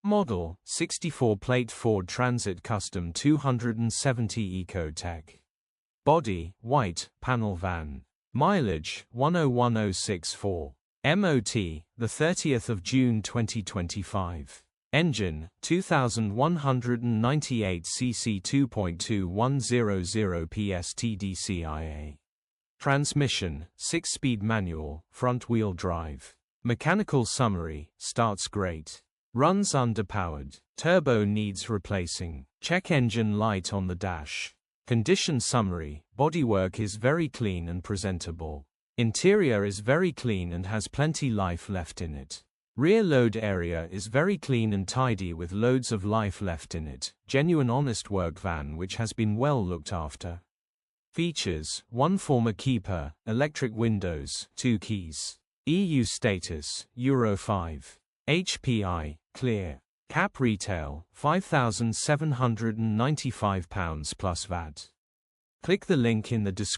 Model, 64 plate Ford Transit Custom 270 Ecotech. Body, white, panel van. Mileage, 101,064. MOT, the 30th of June 2025. Engine, 2198 cc 2.2100 PS TDCI-A. Transmission, 6-speed manual, front-wheel drive. Mechanical summary, starts great. Runs underpowered. Turbo needs replacing. Check engine light on the dash. Condition summary, bodywork is very clean and presentable. Interior is very clean and has plenty life left in it. Rear load area is very clean and tidy with loads of life left in it. Genuine honest work van which has been well looked after. Features, 1 former keeper, electric windows, 2 keys. EU status, Euro 5. HPI, clear. Cap retail, £5,795 plus VAT. Click the link in the description.